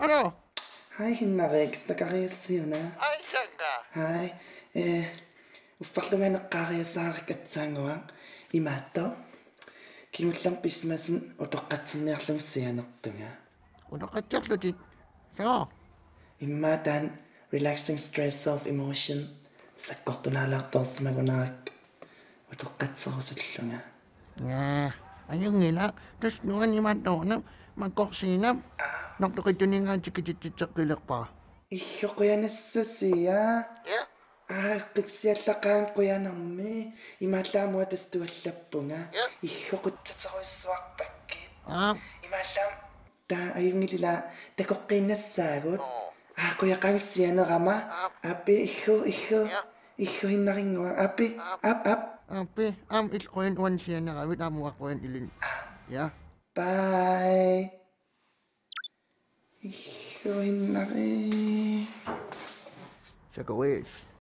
Ano? Hi, Hinnarex. Nakakayas yun, ha? Ay, saan ka? Hi. Ufaklu nga nakakayasaarik at sangwang. Imato. Kimutlang pismasin utokatsin niyaklang siyanok nga. Udah kacau lu, Cik. So, Imatan, relaxing stress of emotion. Sakok tunalak tos magunak. Utokatsa ko sa nga. nah, ayun nila. Terus nungan ni Mato na magkoksinap. Nakto kayo nga chikit-chikit kilak pa. Iyo ko yan siya. Yeah? Kigsiyalakan ko yan me. Imatla mo atas tuwalap po nga. Yeah. Iyo ko tsatsa ko swak bakit. Ah, Imatlam, ayong nila, tekok kinasagot. Oo. Kuya kang siya na kama. Api, iyo, Yeah. iyo hinaringwa. Api, ap. ape, koin wan siya na kawit amo ka koin ilin. Yeah? Bye. Iyo hinaring. Sa kawis.